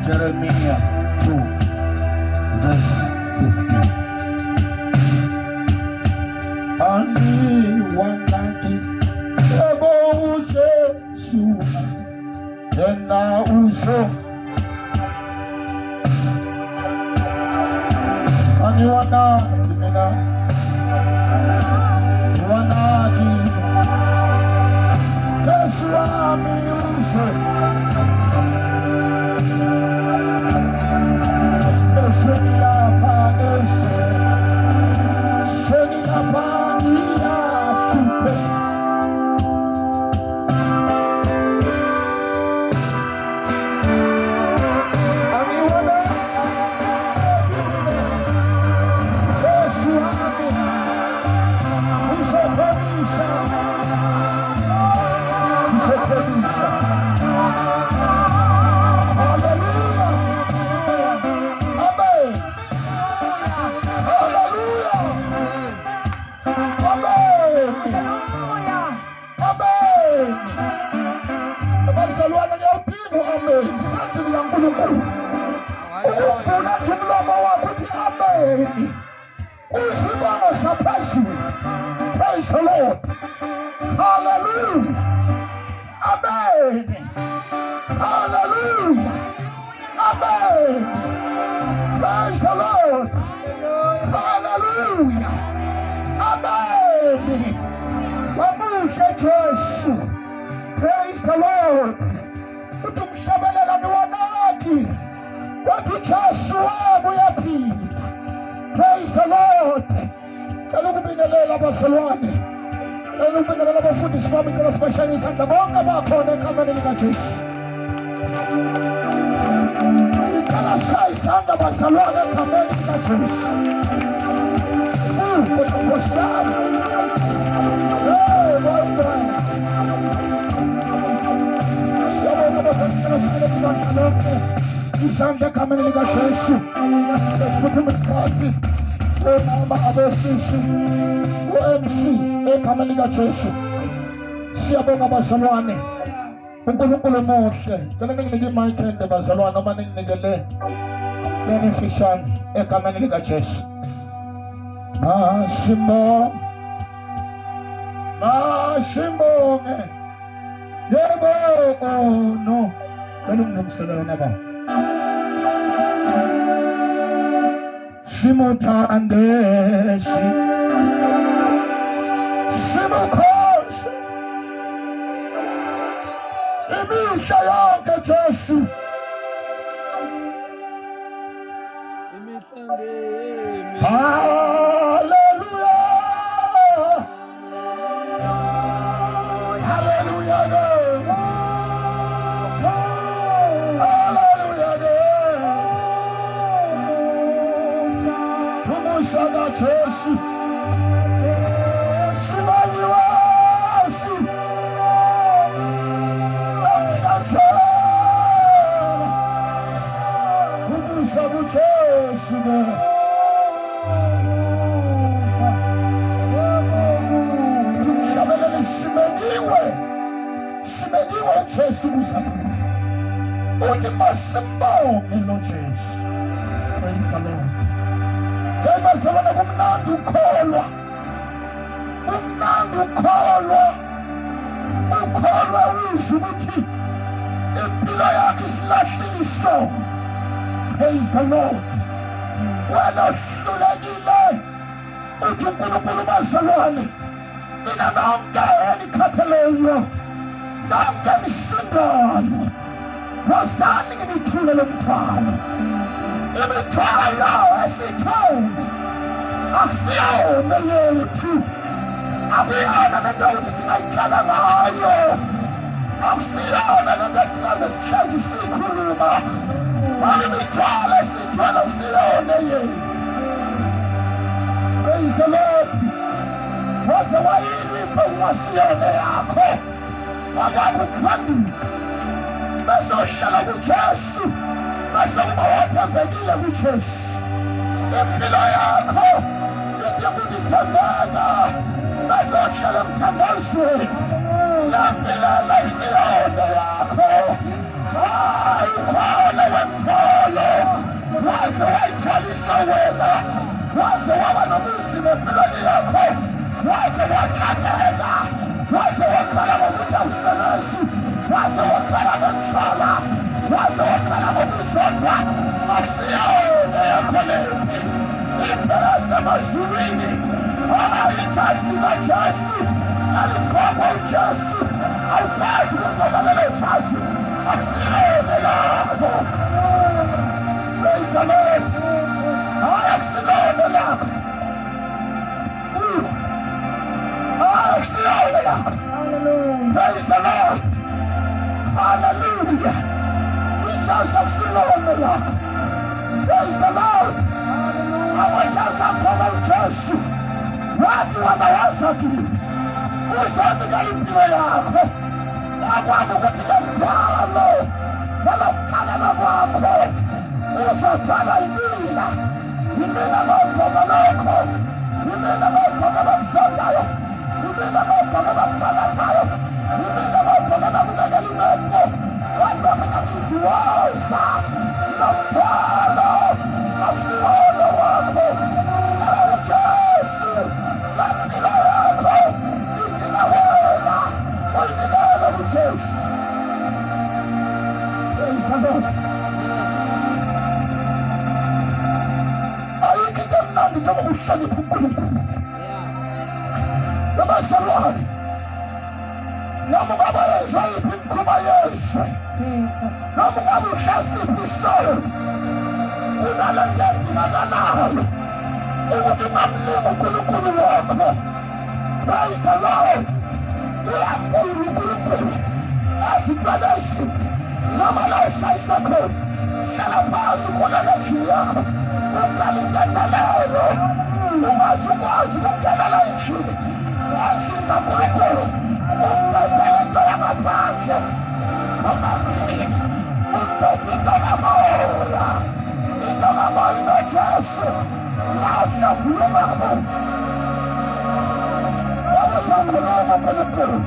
Jeremiah 2 verse 15. Ani wanaki ebo Jesu ena uso ani wanaki mina wanaki Jesu ami uso Praise the Lord. Hallelujah. Amen. Hallelujah. Amen. Praise the Lord. Hallelujah. Amen. Wamushe Yesu. Praise the Lord. Utumshabelela ni wanaki. Watu chasu wabu ya pita. Praise the Lord. Kalugu bingalela basalwane. Kalugu bingalela bafundi swami kala spashani santa bonga bakone kama nilikachishi. Kala sai santa basalwane kama nilikachishi. Kwa kushana. Hey, my God. Siamo kama santa Isanda kama nilikachishi. Let's put him Mama abosisi OMC kama nilikachishi. Siyabonga bazalwane. uNkulunkulu muhle. Ngicela nginike imic ende bazalwane noma ninginikele benefishani egameni likaJesu. Masimbonge. Yebo no. Ngilungiselela naba. Simuthande simukhosi imihla yonke Jesu hallelujah hallelujah Saga Jesu Simani wasi Namsha Sabu Jesu Tumshabele Simegiwe Jesu Musabu Ultima Simbo Elo Jesu. Praise the Lord. Bazalwane kumnandi ukholwa uyisho ukuthi impilo yakhe isilahliliso. Praise the Lord. Wena hlulekile uthi uNkulunkulu bazalwane mina nonke enikhatheleyo nonke nisindayo wozani ngithule lo mthwalo imithwalo esikhona akusiyona yethu akuyona lento ukuthi singayikhala ngayo Akusiyona lento esikaze sihlezi sikhuluma. Mami mithwalo esithwala akusiyona yini. Praise the Lord. Wase wayini ungasiyona yakho. Wakakuphanduka. Bese uhlala kuJesu. Bese uba wathembekile kuJesu. Impilo yakho idinga ukuthembeka. Bese uhlala emthandazweni. Lampela isiyona yakho. Ukhona wemtholo. Wase wayikhalisa wena. Wase waba nomusa empilweni yakho. Wase wakhatheka. Wase wakhala ngokuthi awusebenzi. Wase wakhala ngokukhala. Wase wakhala ngokusondwa. Akusiyona yakho leyo. Impela semazulwini. Ithasti kaJesu. Alikhokha uJesu. Awukwazi ukuqokelela uJesu. Akusiyona lakho. Praise the Lord. Akusiyona lakho. Akusiyona lakho. Praise the Lord. Hallelujah. UJesu akusiyona lakho. Praise the Lord. Awajaza kwa uJesu. Watu wanawasaki. Usanika impilo yakho. Akwaku katika mtalo. Wala ukagana kwakho. Usathala imila. Imila ngokhoba lokho. Imila ngokhoba bakusondayo. Imila ngokhoba bakupakatayo. Imila ngokhoba bakubekela imepho. Watu wakakutiwoza. Nomthalo. Akusiyona wakho. Jesu. Lampilo yakho. Idinga wena. Uyinikele kuJesu. Praise the Lord. Ayikho into emnandi njengoba uhlonipha uNkulunkulu. Abasalwane. Noma ngabe yezayiphi imikhuba yezwe. Noma ngabe uhlasiphi isolo. Unalendeti makanayo. Ukuthi mamleke uNkulunkulu wakho. Praise the Lord. Uyamkhulu uNkulunkulu. Asiphanesi. Noma la uhlayisa khona. Hlala phasi khona endlini yakho. Ungalingezelelo. Ungasukwazi ukukhelela endlini. Endlini kaNkulunkulu. Umbethele into yamabandla. Amabili. Umbethe into yamoya. Into yamoya noJesu. Lazi nakhuluma khona. Usakhuluma uNkulunkulu.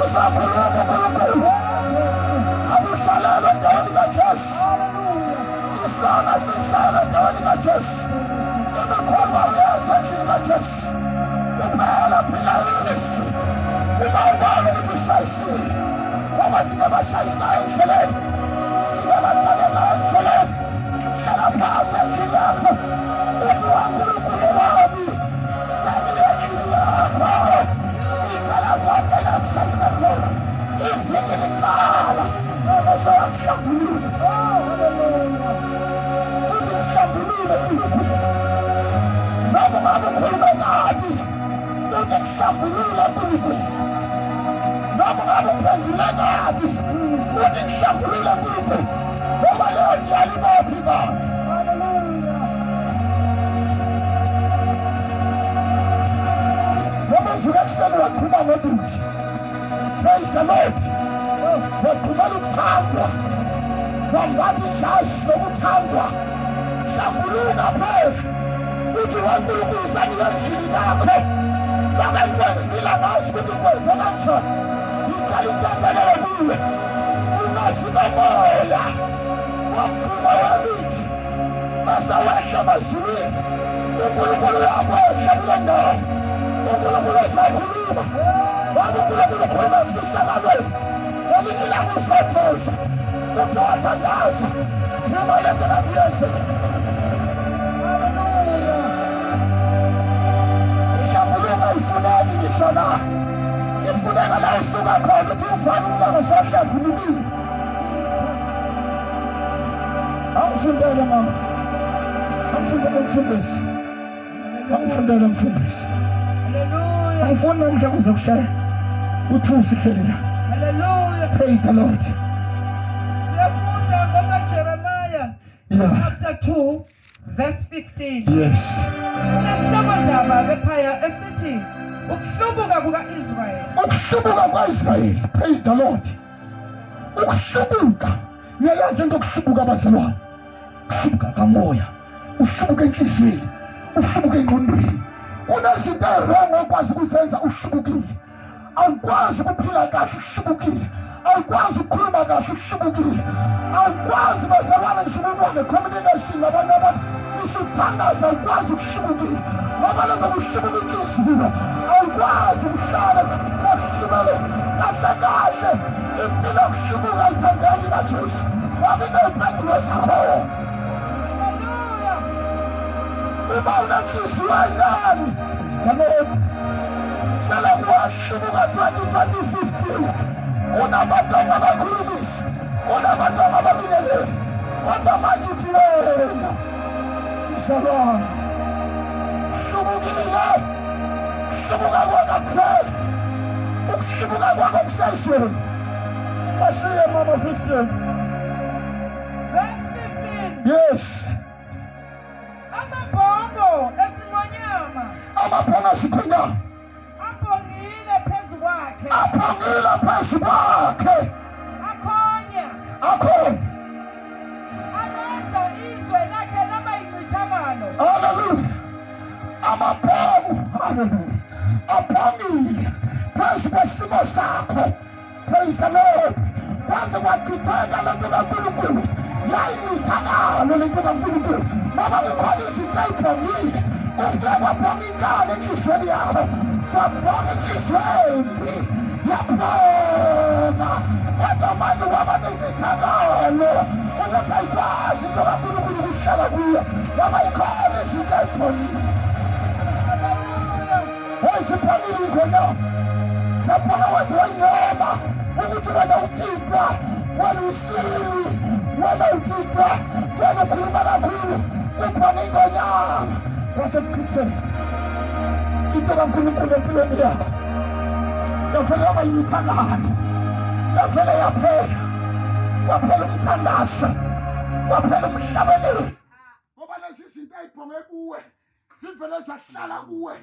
Usakhuluma uNkulunkulu. Akuhlalele endaweni kaJesu. Isona sihlala endaweni kaJesu. Imikhuba uyenza endlini kaJesu. Kumele phila Yesu. Uma ubona ukuthi ushayisile. Ngoba singabaShayisayo endleleni. Singabathakela endleleni. Hlala phasi endlini yakho. Uthi waNkulunkulu wami. Sengile endlini yakho. Iqala kwaphela ukushayisa khona. Iviki liqala. Usayakuhlambulula. Uthi kuhlambulule uNkulunkulu. Noma ngabe ukhulume kabi. Uthi kuhlambulule uNkulunkulu. Noma ngabe uphendule kabi. Uthi kuhlambulule uNkulunkulu. Ngoba leyo ndlela ibophi baba. Noma uvuka ekuseni wakhuluma ngoduthi. Praise the Lord. Wakhulumela ukuthandwa. Wambathi ijazi lokuthandwa. Hlambuluka phela. Uthi waNkulunkulu usanike endlini yakho. Bangayikwenzile amazi ukuthi ukwenze kanjani. Iqala intethelelo kuwe. Ungazi nomoya. Wakhuluma wamithi. Basa wehla emazulwini. uNkulunkulu uyakwenza kule ndawo. uNkulunkulu usakhuluma. uNkulunkulu ukhuluma emfihlakalweni. Elinye ilanga usaphosa. Uthi wathandaza. Vuma le nto ngathi yenzeka. Ihlambuluka ifuneki ngisho la. Ifuneka la usuka khona uthi ufake umnyango usahlambulukile. Angifundele mama. Angifundele mfundisi. Angifundele mfundisi. Angifuni namhla kuzokushaya. uthusi Kenya. Hallelujah. Praise the Lord. Jeremiah chapter 2 verse 15. Yes. Ukuhlubuka kwa-Israyeli. Praise the Lord. Ukuhlubuka. Niyayazi into ukuhlubuka abazalwane. Ukuhlubuka kamoya. Ukuhlubuka enhliziyweni. Ukuhlubuka engqondweni. Kunezinto ezirong okwazi ukuzenza uhlubukile. Awukwazi ukuphila kahle uhlubukile. Awukwazi ukukhuluma kahle uhlubukile. Awukwazi bazalwane ngisho communication nabanye abantu usuthandaza awukwazi ukuhlubukile. Ngoba lento kuhlubuka inhliziyo. Awukwazi ukuhlala kahlubele kahle kahle. Impilo yokuhlubuka ayithandeki kaJesu. Ngoba iney'mpendulo zakho. Uma unenhliziyo encane sele kuwahlubuka 2015 kunabantu abakhulumisi kunabantu ababingeleli kodwa manje uthi wena mzalwane hlubukile hlubuka kwakakuphela ukuhlubuka kwakho kusesweni asiye mama 15 verse 15. yes Amabhongo esimonyama amabhongo esikhonyama abhongile phezu kwakhe. abhongile phezu kwakhe Akhonya akhona. amenza izwe lakhe laba yincithakalo. Hallelujah. Amabhongo. Hallelujah. Abhongile phezu kwesimo sakho. Praise the Lord. Kwaze kwachitheka lento kaNkulunkulu. Yayiyithakalo lento kaNkulunkulu. Ngoba kukhona izinto ey'bhongile. Kufike kwabhonga inkani enhliziyweni yakho. Kwabhonga enhliziyweni. Yabhonga. Kodwa manje waba nencithakalo. Ukuthi ayikwazi into kaNkulunkulu ukuhlala kuyo. Ngoba ikhona izinto ey'bhongile. Esibhongile khona. Sabhonga wesiwenyama. Ukuthi wena uthixwa. Wena usiwi. Wena uthixwa. Wena ukhuluma kakhulu. Kubhonga ingonyama. Wasekuchitheka into kaNkulunkulu empilweni yakho yavele yaba yimithangano yavele yaphela waphela umthandazo waphela umhlabeleli ngoba lezi zinto ey'bhonge kuwe zivele zahlala kuwe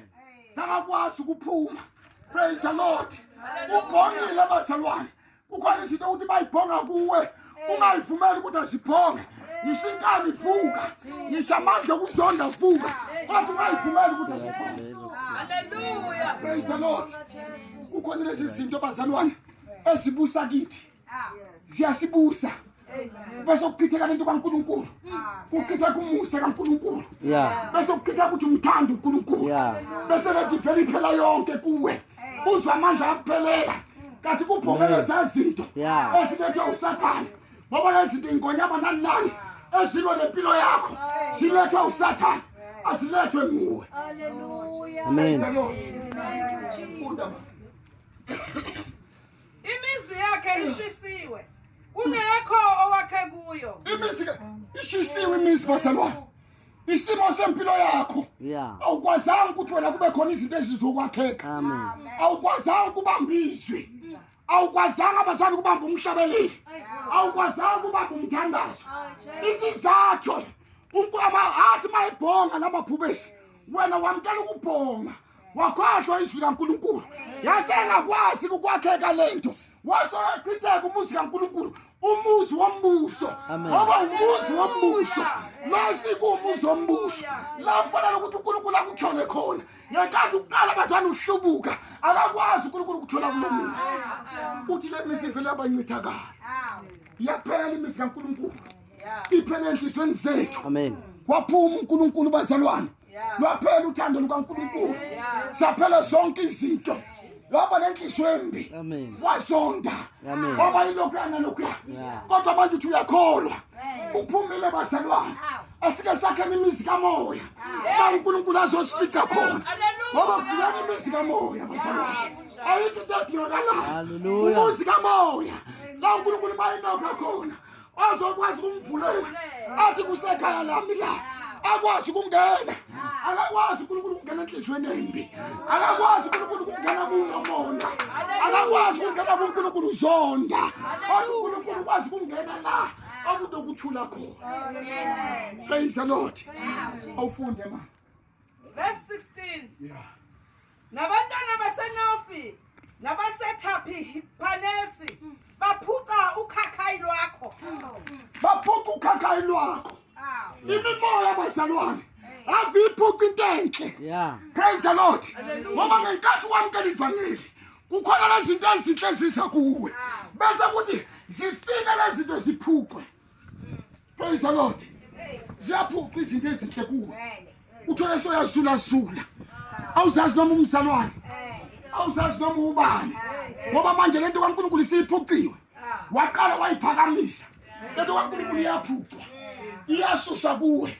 zangakwazi ukuphuma. Praise the Lord. Ubhongile abazalwane. Kukhona izinto ukuthi bayibhonga kuwe ungayivumeli ukuthi azibhonge. Ngisho inkani ivuka, ngisho amandla okuzonda avuka, kodwa ungayivumeli ukuthi azibhonge. Hallelujah. Praise the Lord. Kukhona lezi zinto abazalwane ezibusa kithi. Ziyasibusa. Bese ukuchitheka lento kaNkulunkulu. Ukuchitheka umusa kaNkulunkulu. Bese ukuchitheka ukuthi umthanda uNkulunkulu. Bese lethi vele iphela yonke kuwe. Uzwa amandla akuphelela. Kanti kubhongele zazinto ezilethwa uSathane. Ngoba lezi zinto ingonyama nani ezilwa nempilo yakho zilethwa uSathane, azilethwe nguwe. Hallelujah. Amen. Imizi yakhe ishisiwe. Kungekho owakhe kuyo. Imizi ishisiwe imizi bazalwane. Isimo sempilo yakho. Awukwazanga ukuthi wena kube khona izinto ezizokwakheka. Amen. Awukwazanga ukubamba izwi. Awukwazanga abazalwane ukubamba umhlabeleli. Awukwazanga ukubamba umthandazo. Isizathu athi mayibhonga lamaphubesi wena wamkela ukubhonga wakhohlwa izwi kaNkulunkulu yasengakwazi ukwakheka lento wasochitheka umuzi kaNkulunkulu umuzi wombuso ngoba umuzi wombuso nasi kumuzi wombuso la kufanele ukuthi uNkulunkulu akuthole khona ngenkathi uqala abazana uhlubuka akakwazi uNkulunkulu ukuthola kulo muzi uthi le mizi vele abancithakala yaphela imizi kaNkulunkulu iphela enhlizweni zethu. Amen. Waphuma uNkulunkulu bazalwane. Lwaphela uthando lukaNkulunkulu. Saphela zonke izinto. Waba nenhliziyo embi. Amen. Wazonda. Amen. Waba yilokuyana lokuyana. Kodwa manje uthi uyakholwa. Uphumile bazalwane. Asike sakhe imizi kamoya. La uNkulunkulu azosifika khona. Ngoba kudingeka imizi kamoya bazalwane. Ayikho into edingakalayo. Hallelujah. Umuzi kamoya. La uNkulunkulu mayinokho khona. Azokwazi ukumvulela athi kusekhaya lami la akwazi ukungena akakwazi uNkulunkulu ukungena enhlizweni embi. Akakwazi uNkulunkulu ukungena kunomona. Akakwazi ukungena kuNkulunkulu uzonda. Kodwa uNkulunkulu ukwazi ukungena la akunokuthula khona. Praise the Lord. Awufunde ma. Verse 16. Yeah. Nabantwana baseNofi nabaseThapi Phanesi baphuca ukhakhayi lwakho. Baphuca ukhakhayi lwakho. Imimoya bazalwane aviphuca into enhle. Yeah. Praise the Lord. Ngoba ngenkathi wamkela ivangeli kukhona lezi zinto ezinhle ezisa kuwe. Bese kuthi zifika lezi zinto ziphuqwe. Praise the Lord. Ziyaphuqa izinto ezinhle kuwe. Uthola soyazula zula. Awuzazi noma umzalwane. Awuzazi noma ubani. Ngoba manje lento kaNkulunkulu isiphuciwe. Waqala wayiphakamisa. Lento kaNkulunkulu iyaphuqwa. Iyasusa kuwe.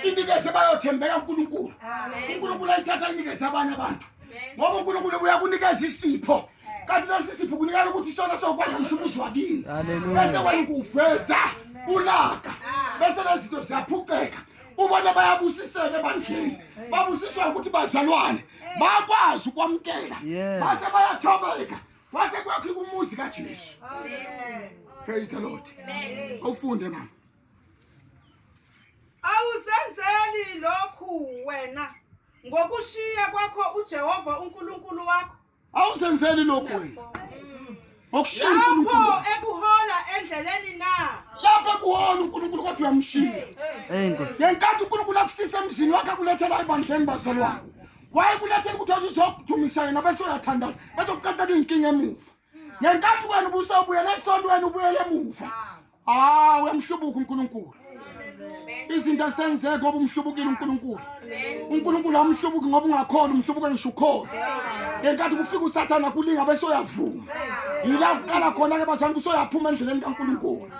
Inikeze bayothembeka uNkulunkulu. uNkulunkulu ayithatha inikeze abanye abantu. Ngoba uNkulunkulu uyakunikeza isipho. Kanti lesi sipho kunikala ukuthi sona sokwazi umhlubuzo wakini. Bese wena ukuveza ulaka. Bese lezi zinto ziyaphuceka. Ubona bayabusiseka ebandleni. Babusiswa ukuthi bazalwane bakwazi ukwamkela. Base bayathobeka. Base kwakho kumuzi kaJesu. Praise the Lord. Awufunde mama. Awuzenzeli lokhu wena ngokushiya kwakho uJehova uNkulunkulu wakho. Awuzenzeli lokhu wena. Ngokushiya uNkulunkulu. Lapho ebuhola endleleni na. Lapho kuhola uNkulunkulu kodwa uyamshiya. Ngenkathi uNkulunkulu akusisa emzini wakhe akulethela ebandleni bazalwane. Wayekulethela ukuthi uzokudumisa yena bese uyathandaza. Bese ukukatha inkinga emuva. Ngenkathi wena ubusawubuyela esonto wena ubuyele emuva. Uyamhlubuka uNkulunkulu. Izinto asenzeke ngoba umhlubukile uNkulunkulu. uNkulunkulu amhlubuki ngoba ungakhona umhlubuka ngisho ukhona. Ngenkathi kufika uSathana kulinga bese uyavuma. Yila ukala khona ke bazange usoyaphuma endleleni kaNkulunkulu.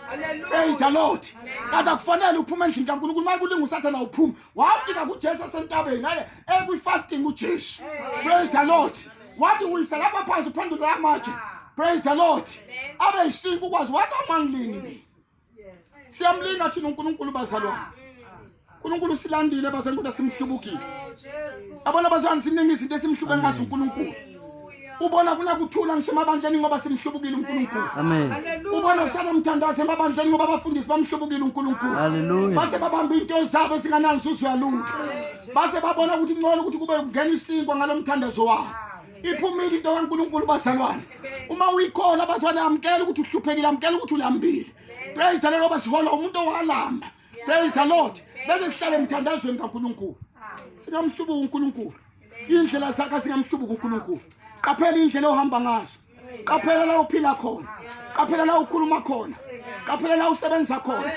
Praise the Lord. Kanti akufanele uphuma endleleni kaNkulunkulu maye kulinga uSathana uphuma. Wafika kuJesu esentabeni hayi fasting uJesu. Praise the Lord. Wathi uyisa lapha phansi uphendula amatshe. Praise the Lord. Abe isinto ukwazi wathi amangilini. Siyamlinga thina uNkulunkulu bazalwane. uNkulunkulu silandile bazange kodwa simhlubukile. Abona bazalwane siningi izinto esimhlube ngazo uNkulunkulu. Ubona kunakuthula ngisho emabandleni ngoba simhlubukile uNkulunkulu. Amen. Ubona usana umthandazo emabandleni ngoba abafundisi bamhlubukile uNkulunkulu. Hallelujah. Base babamba into zabo esingananzuzo yalutho. Base babona ukuthi ngcono ukuthi kube ungena isinkwa ngalomthandazo wabo. Iphumile into kaNkulunkulu bazalwane. Uma uyikhona bazalwane amkela ukuthi uhluphekile, amkela ukuthi ulambile. Praise the Lord ngoba sihola umuntu owalamba. Praise the Lord. Bese sihlale emthandazweni kaNkulunkulu. Singamhlubuka uNkulunkulu. Indlela zakhe singamhlubuka uNkulunkulu. Qaphela indlela ohamba ngazo. Qaphela la uphila khona. Qaphela la ukhuluma khona. Qaphela la usebenza khona.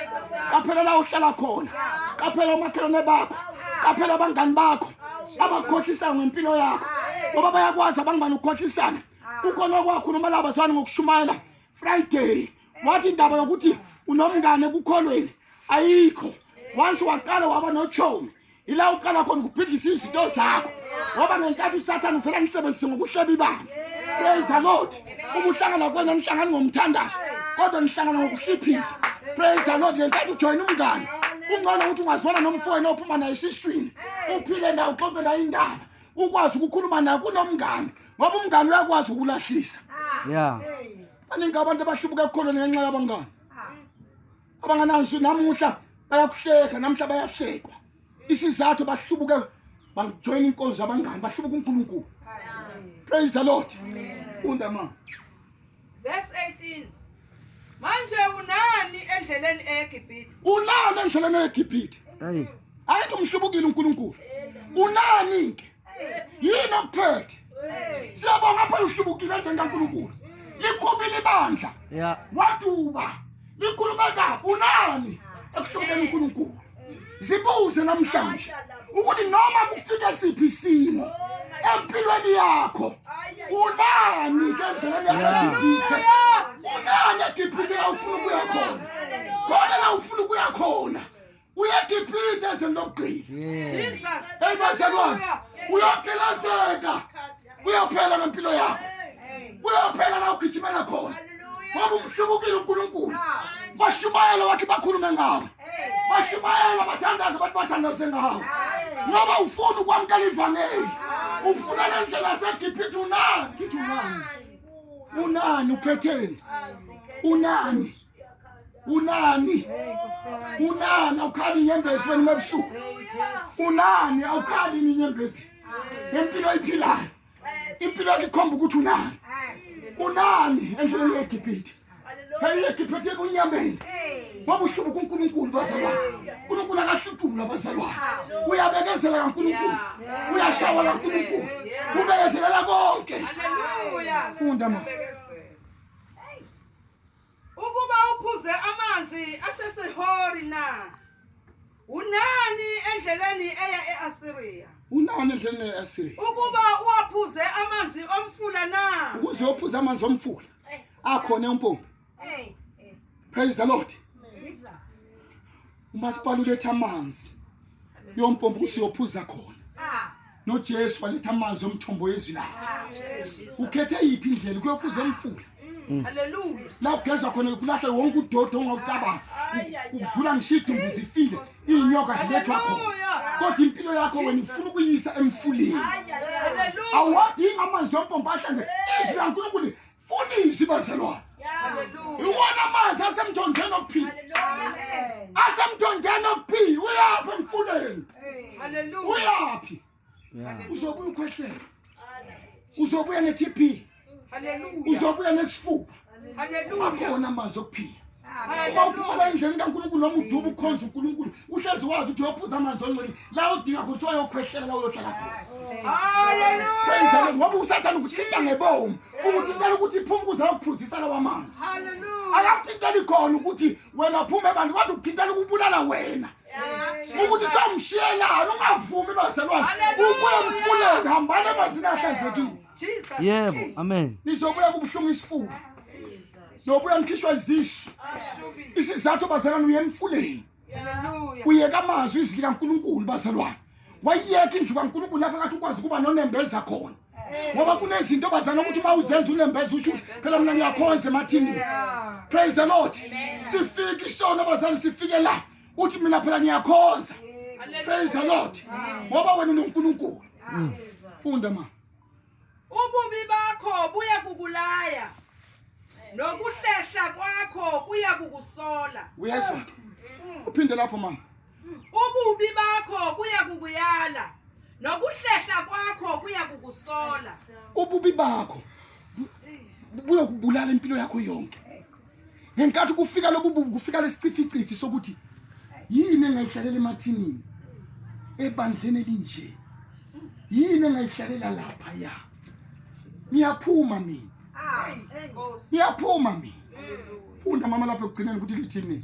Qaphela la uhlala khona. Qaphela umakhelwane bakho. Qaphela abangani bakho abakhohlisa ngempilo yakho. Ngoba bayakwazi abangani ukukhohlisana. Ukhona kwakho noma laba bazwana ngokushumayela Friday. Wathi indaba yokuthi unomngane ekukholweni ayikho. Once waqala waba nochomi ila uqala khona ukuphikisa izinto zakho. Ngoba ngenkathi uSathane ufela ngisebenzise ngokuhleba ibanga. Praise the Lord. Ubuhlangana kwena nihlangana ngomthandazo kodwa nihlangana ngokuhliphisa. Praise the Lord. Ngenkathi ujoin umngane ungcono ukuthi ungazwana nomfowenu ophuma naye esiswini uphile naye uxoxe naye indaba ukwazi ukukhuluma naye kunomngane ngoba umngane uyakwazi ukulahlisa. Yeah. Baningi abantu abahlubuka ekukholweni ngenxa yabangane. Abanganansi namuhla bayakuhleka namhla bayahlekwa. Isizathu bahlubuka bangijoin inkonzo abangane bahlubuka uNkulunkulu. Praise the Lord. Funda mama. Verse 18. Manje unani endleleni eGibhithe? Unani endleleni eGibhithe? Hey. Ayithi umhlubukile uNkulunkulu. Unani ke? Yini okuphethe? Siyabonga phela uhlubukile endleleni kaNkulunkulu. Likhubile ibandla. Yeah. Waduba. Likhulumeka unani ekuhlobeni uNkulunkulu. Zibuze namhlanje ukuthi noma kufika siphi isimo empilweni yakho unani ke endleleni yaseGibhithe. Unani eGibhithe la ufuna ukuya khona. Khona la ufuna ukuya khona. Uya eGibhithe ezendogqile. Jesus. Bazalwane uyakelazeka. Uyaphela ngempilo yakho. Uyaphela la ugijimela khona. Ngoba umhlubukile uNkulunkulu. Bashumayela wathi bakhulume ngawo. Bashumayela bathandaza bathi bathandaze ngawo. ngoba ufuna ukwamkela ivangeli ufuna lendlela seGibhithe unani uphetheni unani awukhali inyembezi wena mabusuku unani awukhali inyembezi impilo oyiphilayo impilo yakho ikhomba ukuthi unani endleleni yeGibhithe hey yeGibhithe kunyambeni ngoba uhlubuka uNkulunkulu bazalwane uNkulunkulu akahlutula bazalwane uyabekezela kaNkulunkulu uyashawa kaNkulunkulu ubekezelela konke haleluya funda ma ukuba uphuze amanzi asesehori na unani endleleni eya eAsiriya unani endleleni eAsiriya ukuba uwaphuze amanzi omfula na ukuze uphuze amanzi omfula akhona empompi praise the Lord umasipala uletha amanzi yompompi kusiyophuza khona noJesu waletha amanzi omthombo yezwi lakhe ukhethe iphi indlela kuyophuza emfula haleluya la ugezwa khona kulahla wonke udodo ongawucabanga ukudlula ngishidumbu zifile inyoka zilethwa khona kodwa impilo yakho wena ufuna ukuyisa emfuleni haleluya awadingi amanzi ompompi ahlanze izwi laNkulunkulu funisi bazalwane haleluya uwona amanzi asemthonjeni okuphila asemthonjeni okuphila uyaphi emfuleni haleluya uyaphi uzobuya ukhwehlela uzobuya neTB haleluya uzobuya nesifuba haleluya akhona amanzi okuphila uma uphumela endleleni kaNkulunkulu noma uduba ukhonza uNkulunkulu uhlezi wazi ukuthi uyophuza amanzi ongcwele la udinga ukuthi uyokhwehlela la uyohlala khona haleluya praise the Lord ngoba uSathane ukuthinta ngebomu ukuthintela ukuthi iphumuza ukuphuzisa lawa amanzi haleluya akakuthintela ikhona ukuthi wena uphuma abantu kodwa ukuthintela ukubulala wena ukuthi somshiyelana ungavumi bazalwane ubuye emfuleni hambana emazini ahlanzekile Jesus Yebo, amen. nizobuya kubuhlungu isifuba nobuya nikhishwa izisu isizathu bazalwane uye emfuleni haleluya uyeka amazwi izwi likaNkulunkulu bazalwane wayiyeka indlu kaNkulunkulu lapha kathi ukwazi kuba nonembeza khona ngoba kunezinto bazana ukuthi mawuzenza unembeza usho phela mina ngiyakhonza emathini praise the Lord sifike isona bazana sifike la uthi mina phela ngiyakhonza praise the Lord ngoba wena uNkulunkulu funda ma ububi bakho buya kukulaya nokuhlehla kwakho kuya kukusola uyezwa uphinde lapho mama ububi bakho kuya kukuyala nokuhlehla kwakho kuya kukusola ububi bakho buya kubulala impilo yakho yonke ngenkathi kufika lobububi kufika lesicifici sokuthi yini engayihlalela emathinini ebandleni elinje yini engayihlalela lapha ya niyaphuma mina niyaphuma mina funda mama lapha ekugcineni ukuthi lithini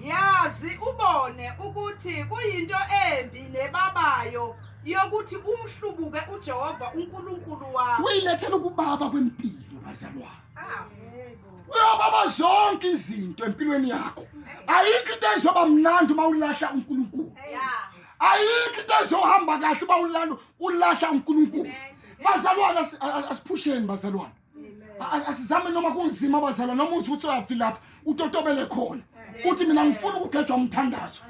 yazi ubone ukuthi kuyinto embi nebabayo yokuthi umhlubuke uJehova uNkulunkulu wakho uyilethela ukubaba kwempilo bazalwane uyababa zonke izinto empilweni yakho ayikho into ezoba mnandi uma ulahla uNkulunkulu ayikho into ezohamba kahle uma ulahla uNkulunkulu bazalwane asiphusheni bazalwane asizame noma kunzima bazalwane noma uthi uyafila lapha utotobele khona uthi mina ngifuna ukugejwa umthandazo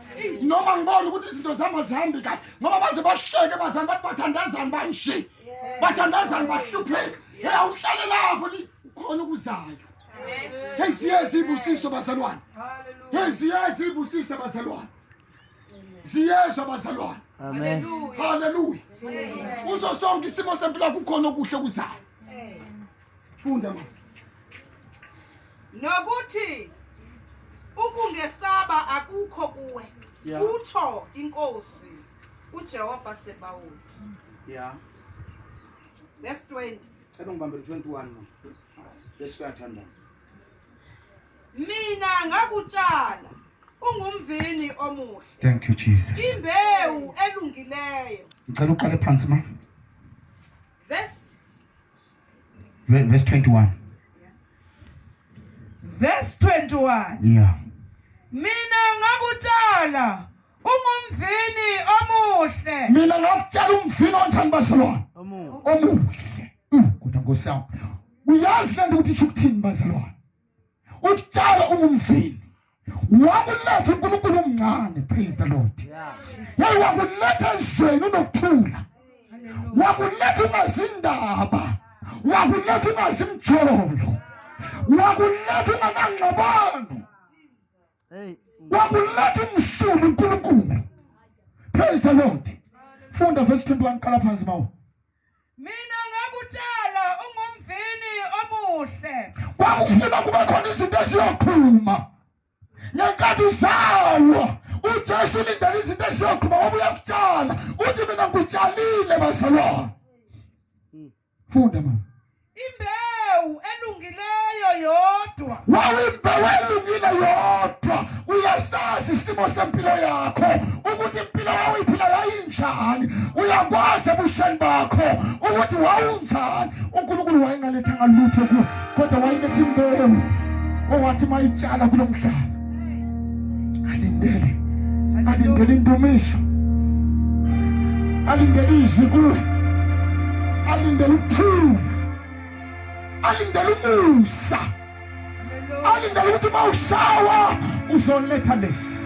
noma ngibona ukuthi izinto zami azihambi kahle ngoba baze basihleke bazana bathi bathandazana bangishi bathandazana bahlupheka awuhlale lapho khona ukuzayo hey siyezi ibusiso bazalwane hey siyezi ibusiso bazalwane siyezwa bazalwane Amen. haleluya uzo sonke isimo sempilo yakho kukhona okuhle kuzayo funda ma nokuthi ukungesaba akukho kuwe utsho inkosi uJehova Sebawothi yeah verse 20 ngibambe 21 lesikathanda mina ngakutshala ungumvini omuhle thank you Jesus imbewu elungileyo ngicela uqale phansi ma verse 21 verse 21 yeah mina ngakutshala ungumvini omuhle mina ngakutshala umvini onjani bazalwane omuhle kodwa ngosami uyazi lento ukuthi isho ukuthini bazalwane ukutshala ungumvini wakuletha uNkulunkulu omncane. Praise the Lord. Yayi wakuletha ezweni unokuthula, wakuletha ungazindaba, wakuletha ungazimjolo, wakuletha unganangxabano, wakuletha umsulu uNkulunkulu. Praise the Lord. Funda verse 21 qala phansi mawo. Mina ngakutshala ungumvini omuhle. Kwakufuna kuba khona izinto eziyoqhuma. Ngenkathi uzalwa uJesu lindele izinto eziyoqhuma ngoba uyakutshala. Uthi mina ngikutshalile bazalwane. Funda mama. Imbewu elungileyo yodwa. Wawimbewu elungile yodwa. Uyasazi isimo sempilo yakho ukuthi impilo yakho iphila yayinjani. Uyakwazi ebusheni bakho ukuthi wawunjani. uNkulunkulu wayengalethanga lutho kuwe, kodwa wayeletha imbewu owathi mayitshala kulomhlaba. Alindele indumiso, alindele izikulu, alindele ukuthula, alindele umusa, alindele ukuthi mawushawa uzoletha lesi.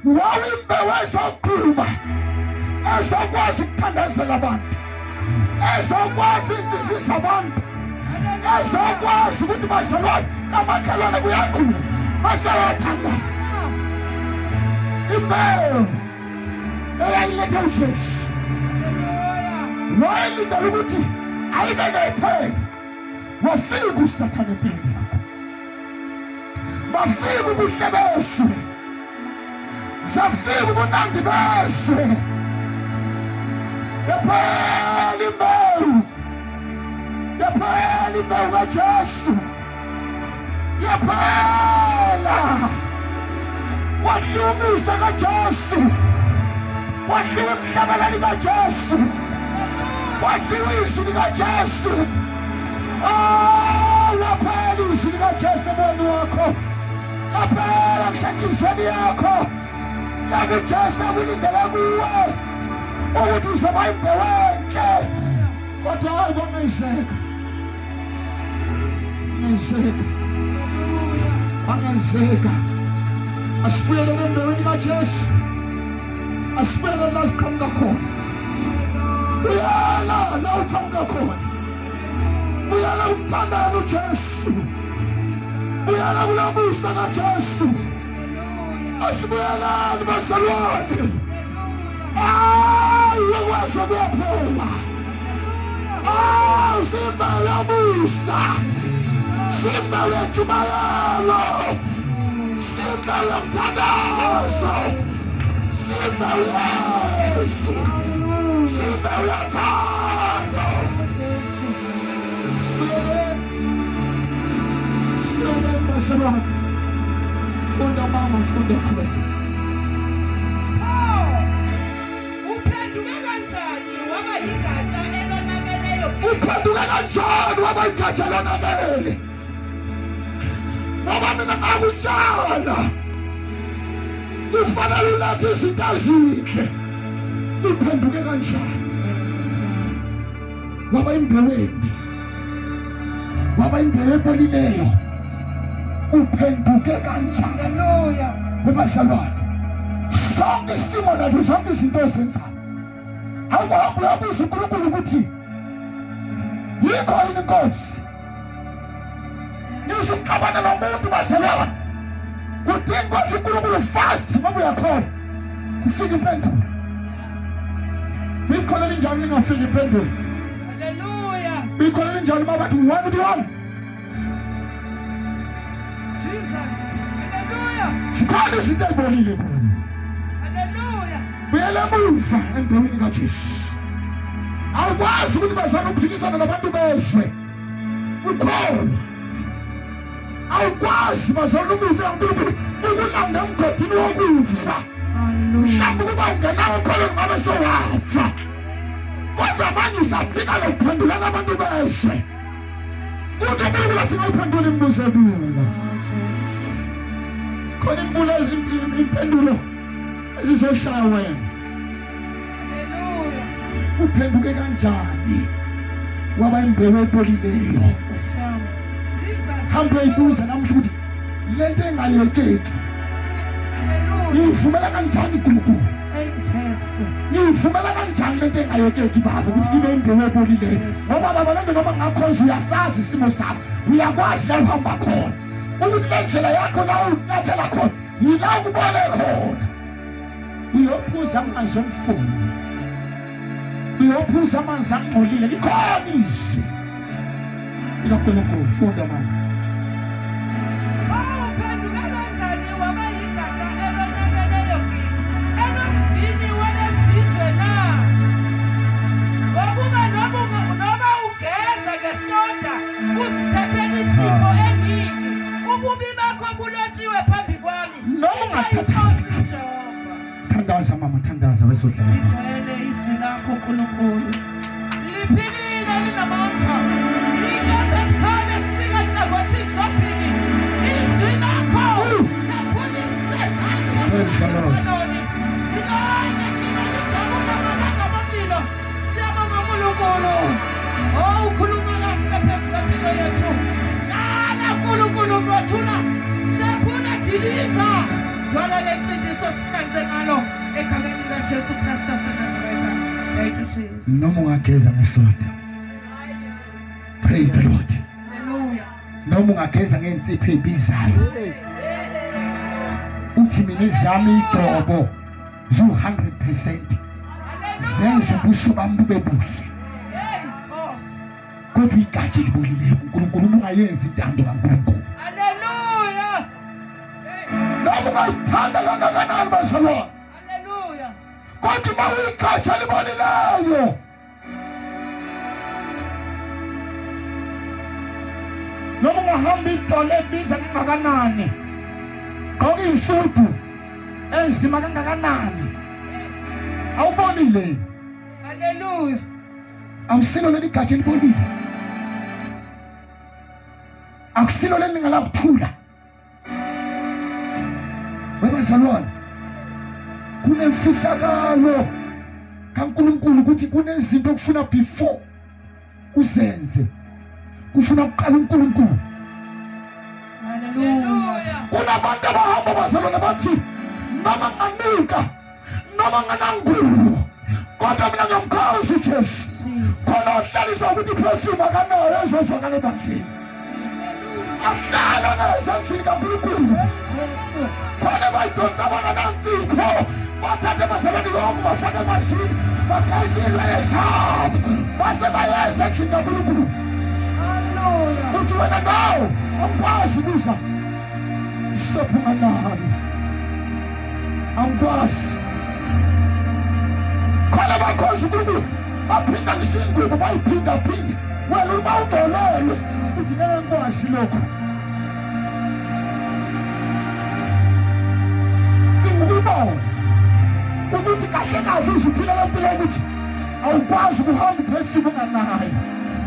Wawimbewu ezoqhuma, ezokwazi ukuthandazela abantu, ezokwazi insizisa abantu, ezokwazi ukuthi bazalwane kamakhelwane kuyakhula basayathanda. Imbewu eyayiletha uJesu wayelindele ukuthi ayibe nethemba. Wafika uSathane empilweni yakho, wafika ubuhle beswe, zafika ubunandi beswe. Yaphela imbewu, yaphela imbewu kaJesu, yaphela. Wadlumisa kaJesu, wadliwa emhlabalali kaJesu, wadliwa izwi likaJesu. Laphela izwi likaJesu ebweni wakho, laphela emhlakizweni yakho. LakuJesu akulindele kuwe ukuthi uzoba imbewu enhle. Kodwa hayi kwangenzeka, angenzeka. Asibuyele embeweni kaJesu, asibuyele la siqhamuka khona. Buyela la uqhamuka khona, buyela umthandana uJesu, buyela kulamusa kaJesu. Asibuyelani bazalwane, ukwazi kuyaphela. Simbewu yamusa, simbewu yentshumayelo, simbewu yomthandazo, simbewu yesu, simbewu yothando. Sibuyeleni bazalwane. Funda mama, funda kule. Uphenduke kanjani waba yigatsha elonakeleyo? Uphenduke kanjani waba yigatsha elonakele? Ngoba mina ngakutshala. Kufanele ulethe izinto ezinhle. Uphenduke kanjani? Waba imbewu embi, waba imbewu ebolileyo. Uphenduke kanjani? Haleluya. Bazalwane, sonke isimo nazo zonke izinto ezenzayo, awuhambe uyabuza uNkulunkulu ukuthi yikho yini inkosi. Nisuqabana nomuntu bazalwane, kudinga ukuthi uNkulunkulu fast ngoba uyakhona kufika impendulo. Ikholela injalo lingafika impendulo. Haleluya. Ikholela injalo uma bathi 1 to 1. Sikhona izinto ezibolile kuyo. Haleluya. Buyela emuva embewini kaJesu. Awukwazi ukuthi bazana ukuphikisana nabantu beswe. Ukhona. Awukwazi bazana umusa kaNkulunkulu ukulanda emgodini wokufa. Mhlawumbe ukuba ungenawo khona ngabe sowafa. Kodwa manje usabhika lokuphendula nabantu beswe. Uthi uNkulunkulu singayiphendula imibuzo kuyo. Khona impendulo ezizoshaya wena. Haleluya. Uphenduke kanjani waba imbewu ebolileyo? Jesus. Hambe uyibuza namhla ukuthi lento engayekeki ngivumela kanjani uNkulunkulu ngivumela kanjani lento engayekeki baba ukuthi kibe imbewu ebolileyo ngoba baba lento noma ngakhonza uyasazi isimo sakho uyakwazi la uhamba khona ukuthi le ndlela yakho la uyathela khona yila ukubole khona uyophuza amanzi omfumo uyophuza amanzi angcolile likhona izwi likaNkulunkulu funda mama Thandaza mama thandaza wesodlala ngicela izwi lakho uNkulunkulu liphilile linamandla liyaphekana sikathi kwathi sophili izwi lakho lapholise kanjani siyabonga uNkulunkulu oh ukhuluma kahle phezulu yethu jala uNkulunkulu ngothula sephula diliza Dwala lexidiso sikanze ngalo ekhangeni likaJesu Kristu waseNazaretha. Thank you Jesus. Noma ungageza ngesoda. Praise the Lord. Hallelujah. Noma ungageza ngensipho ebizayo. Uthi mina izami iqobo zu 100%. Zenze ubusho bami bube buhle. Hey, boss. Kodwa igatshe libolile uNkulunkulu ungayenzi intando kaNkulunkulu. Hallelujah. Ungayithanda kangakanani bazalwane Hallelujah kodwa mawuyigatsha libolileyo noma ungahamba idole ebiza kangakanani gqoka isudu enzima kangakanani awubonile Hallelujah awusilo leli gatsha libolile akusilo leli ngalakuthula Bazalwane kunemfihlakalo kaNkulunkulu ukuthi kunezinto okufuna before uzenze kufuna ukuqala uNkulunkulu Hallelujah kunabantu abahamba bazalwane bathi noma nganika noma nganangulu kodwa mina ngiyamkhoza uJesu khona uhlalisa ukuthi perfume akanayo ezozwakala ebandleni ahlala ngesandleni kaNkulunkulu Kona bayidonsa bona nansipho bathathe bazalwane lonke bafake emasini bakayisile esabo base bayeza kinga uNkulunkulu Hallelujah uthi wena nawo awukwazi ukuza sophuma nami awukwazi khona bakhoza uNkulunkulu baphinda ngishingubo bayiphinda wena ubawudolelwe uthi ngeke ngikwazi lokho ukuthi kahle kahle uzuphila lempilo ukuthi awukwazi ukuhamba phezulu nganayo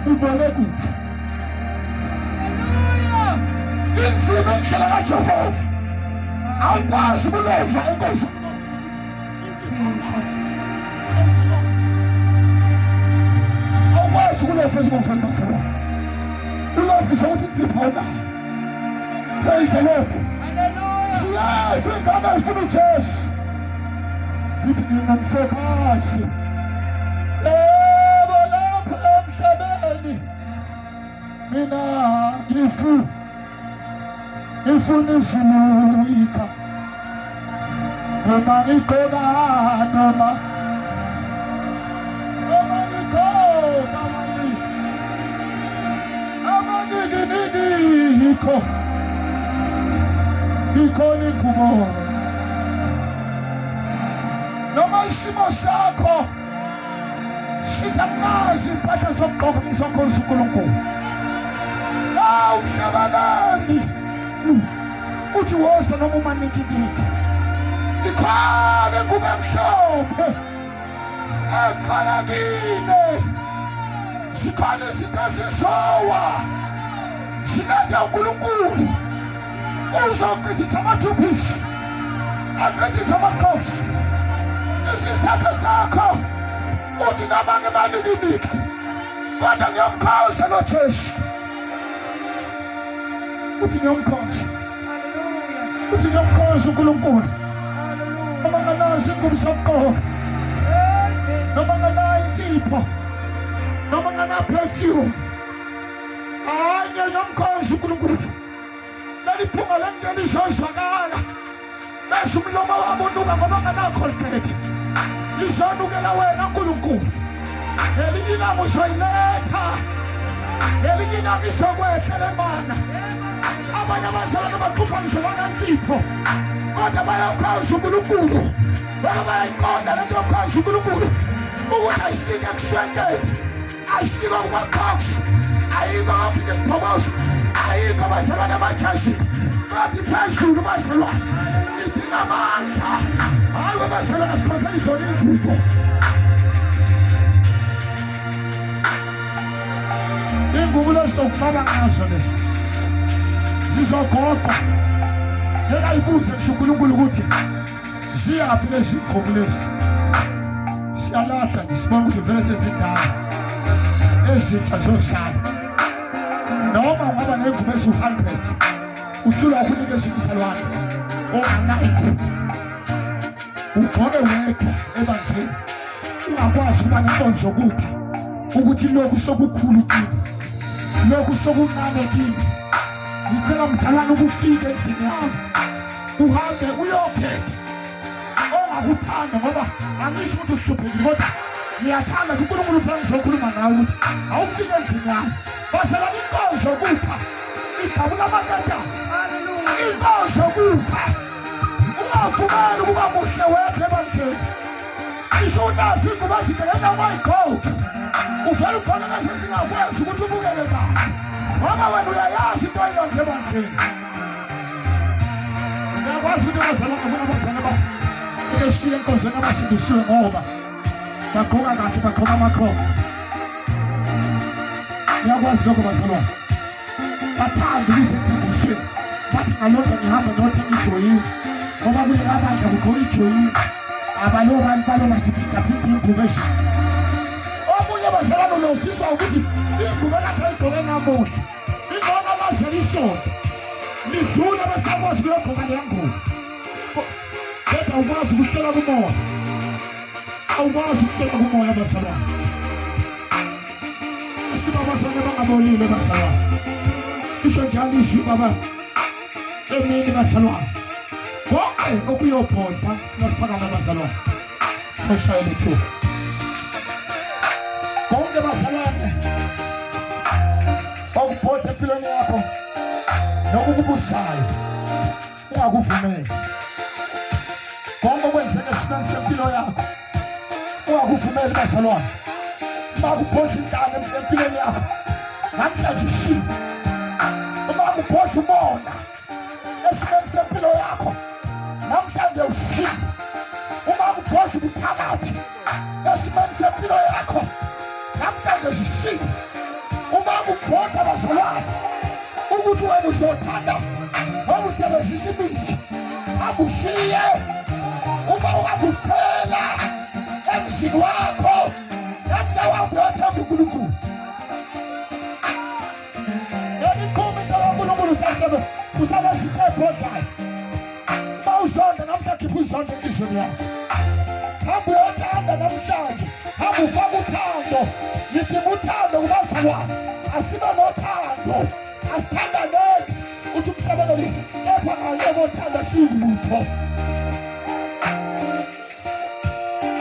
ubone kuphi Hallelujah inzima indlela kaJehova awukwazi ukulova enkosi awukwazi ukulova ezingomfana basala ulova ukuthi inzipho awunayo praise the Lord Hallelujah singana ifuna uJesu Zithi nginamfokasi lebo lapha emhlabeni mina ngifuna izulika noma ngigqoka noma ngigqoka amaniki ikhona ingubo noma isimo sakho sitamazi impahla zokugqoka ngizokhonza uNkulunkulu umhlabanani uthi woza noma umanikiniki ikhona ingubo emhlophe ekhalakile sikhona izinto ezizowa siletha uNkulunkulu uzonqithisa amathupisi anqithisa amakhosi isisakho sakho uthi noma ngimanikiniki kodwa ngiyamkhawuza noJesu uthi ngiyamkhonza uthi ngiyamkhonza uNkulunkulu noma nganazi ingubo zokugqoka, noma nganayo insipho, noma ngana-perfume. Hayi, ngiyamkhonza uNkulunkulu. Leliphunga lengeni lizozwakala bese umlomo wami unuka ngoba ngana-Colgate. Lizonukela wena Nkulunkulu. Ngelinye ilanga uzoyiletha, ngelinye ilanga izokwehlela mana. Abanye abazalwane baqupha ngisho banansipho, kodwa bayakhonza uNkulunkulu ngoba bayayiqonda lento yokukhonza uNkulunkulu ukuthi ayisike ekuswenteni, ayisike kumacox, ayikho afike kuphobosha, ayikho abazalwane abajashile, bathi phezulu bazalwane idinga amandla. Hayi abazalwane asikhonzele zona ingubo. Ingubo lesokufaka ngazo lesi zizogoqwa. Ngeke ayibuze ngisho uNkulunkulu ukuthi ziyaphi lezi ingubo lezi. Siyalahla ngisibona ukuthi vele sezindala ezitsha zosana. Noma ungaba nengubo ezu-100 uhlula ukunikeza umzalwane ongana-ingubo, ugqoke wedwa ebandleni, ungakwazi ukuba nenkonzo yokupha ukuthi lokhu sokukhulu kimi, lokhu sokuncane kimi. Ngicela mzalwane ukufika endlini yami, uhambe uyokhetha ongakuthanda, ngoba angisho ukuthi uhluphekile, kodwa ngiyathanda uNkulunkulu uthi ngizokhuluma nawe ukuthi awufike endlini yami. Bazalwane, inkonzo yokupha idabula amaketha, inkonzo yokupha. Ungavumeli ukuba muhle wedwa ebandleni. Ngisho unazi ingubo ezingena ungayigqoki, uvele uphakela sezingakwazi ukuthi ubukeke kahle ngoba wena uyayazi into oyilonde ebandleni. Ngiyakwazi ukuthi abazalwane kunabazalwane bathi eshiye enkonzweni abashindisiwe ngoba bagqoka kahle, bagqoka ama-Crocs. Ngiyakwazi lokho bazalwane. Bathanda ukuzenzindisweni, bathi ngalokho ngihamba ngiyothenga ijoyini ngoba kule abandla kugqoka ijoyini. Abalo bantu balo basiphinda-phinda ingubo ezintsha. Omunye bazalwane unofisa ukuthi ingubo lapha ayigqoke namuhla ingona lazela isonto lidlula besakwazi ukuyogqoka leya ngubo. Kodwa awukwazi ukuhlela kumoya, awukwazi ukuhlela kumoya bazalwane. Asiba abazalwane bangabolile bazalwane. Isho njalo izwi baba emini bazalwane. Konke okuyobhodla nasiphakama bazalwane soshayela ithuba. Konke bazalwane okubhodla empilweni yakho nokukubusayo ungakuvumeli. Konke okwenzeka esimeni sempilo yakho ungakuvumeli bazalwane. Uma kubhodla intanga empilweni yakho namhlanje ishiya. Uma kubhodla umona esimeni sempilo yakho namhlanje ushiya. Uma kubhodla ubuphakathi esimeni sempilo yakho namhlanje ushiya. Uma kubhodla bazalwane ukuthi wena uzothanda ngoba usebenzisa imizi abushiye. Uma ungakuphela emzini wakho namhla wakho uyothanda uNkulunkulu. Yenikhulu into kaNkulunkulu usabashisa ebhodlayo. Uma uzonda namhla khipha uzonda enhliziyweni yakho. Hamba uyothanda namhlanje, hamba ufake uthando. Ngidinga uthando kubazalwane, asibe nothando, asithandaneni uthi umhlabeleli kepha ngale ngothanda siyilutho.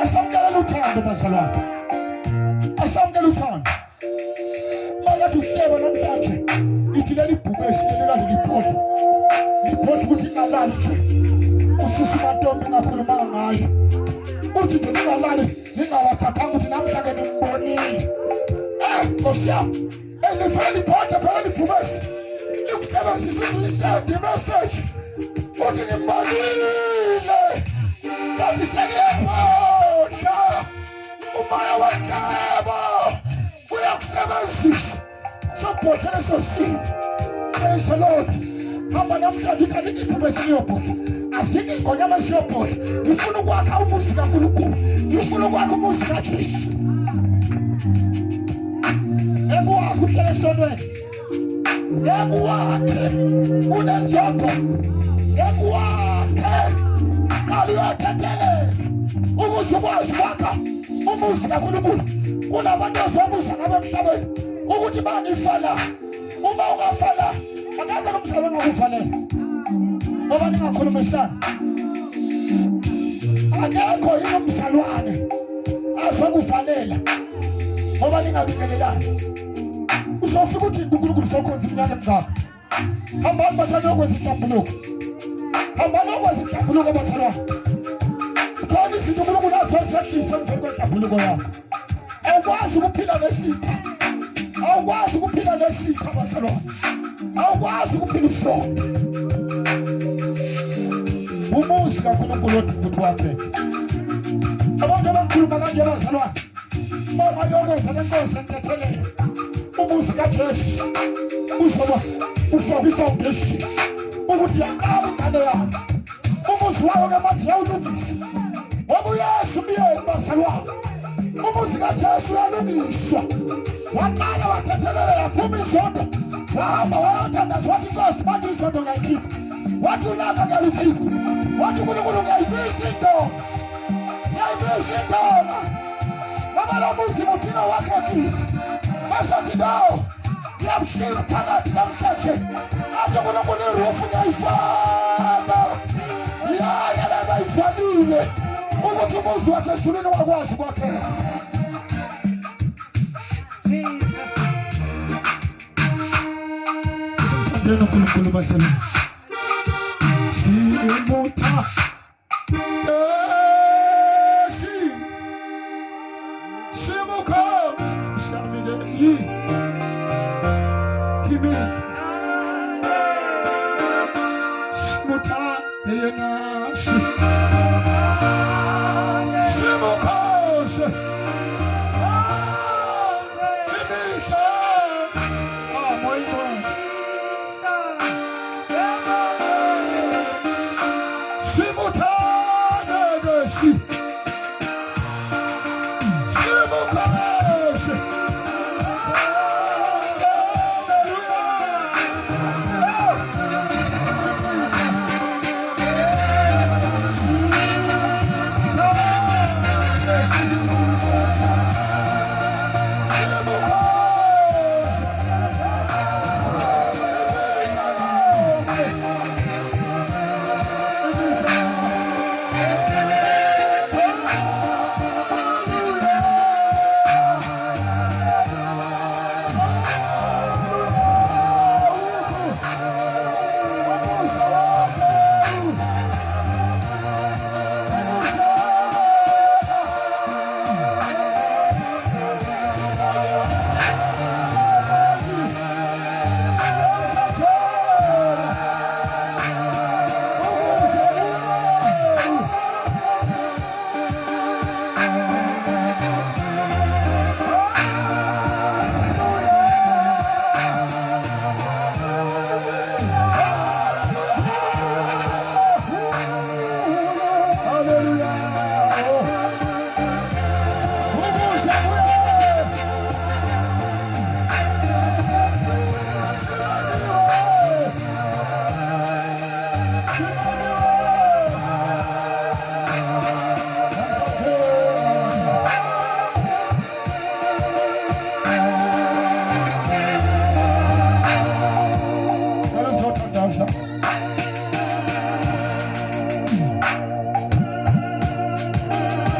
Asamukela uthando bazalwane, asamukela uthando. Makathi uhleba namhlanje ithi leli bhuku esilelela liphodla ukuthi ingalali nje. Usisi Mantombi ngakhuluma ngayo uthi nje ningalali ningawathathanga ukuthi namhlanje nimbonile. Nkosi yami, elifana liphodla phela libhubesi likusebenzisa uzuyisenda imessage uthi nimbonile kanti sekuyephodla umoya wenkeba uyakusebenzisa sobhodla leso simo. Praise the Lord. Hamba namhlanje kanti ngibhubesi liyobhodla azike ingonyama siyobhodla. Ngifuna ukwakha umuzi kaNkulunkulu, ngifuna ukwakha umuzi kaJesu. Ekuwakhe uhlele esonweni, ekuwakhe unenzondo, ekuwakhe wakhe aliyekhethelele ukuze ukwazi kwakha umuzi kaNkulunkulu kunabantu azobuza ngabe emhlabeni ukuthi bangifala. Uma ungafala akekho nomzalo ongakuvalela. Ngoba ningakhulumisana akekho yini umzalwane azokuvalela ngoba ningabingelelani. Uzofika uthi uNkulunkulu sokhonza iminyaka emingaka. Hambani basana ukwenza inhlambuluko. Hambani ukwenza inhlambuluko bazalwane. Khona izinto uNkulunkulu azozihlisa emveni kwenhlambuluko yakho. Awukwazi ukuphila nesitha. Awukwazi ukuphila nesitha bazalwane. Awukwazi ukuphila ubuhlungu. Umuzi kaNkulunkulu ukuthi wakhe. Abantu abakhuluma kanje bazalwane. Bayokwenza lenkonzo enthethelele. Umuzi kaJesu uzoba ufaka ifoundation ukuthi yaqala ingane yakho. Umuzi wayo ke manje yawulungisa. Ngoba uYesu uyena bazalwane. Umuzi kaJesu uyalungiswa. Waqala wathethelele yaphuma izondo. Wahamba wayothandaza wathi Nkosi manje izondo ngayikhipha. Wathi ulaka ngalikhipha. Wathi uNkulunkulu ngiyayibisa into. Ngiyayibisa into. Ngoba lo muzi muphila wakhe kithi. Basathi no. Ngiyamshila phakathi namhlanje. Athi uNkulunkulu irufu ngiyayifaka. Yana la bayifanile. Ukuthi umuzi wasezulwini wakwazi ukwakheka. Sinthandeni uNkulunkulu bazalwane. Simutha. Simuka. Samile yi. Kimi. Simutha yenasi. Simuka.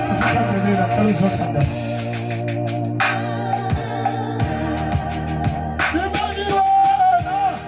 Sisi kama nini na kazi zote.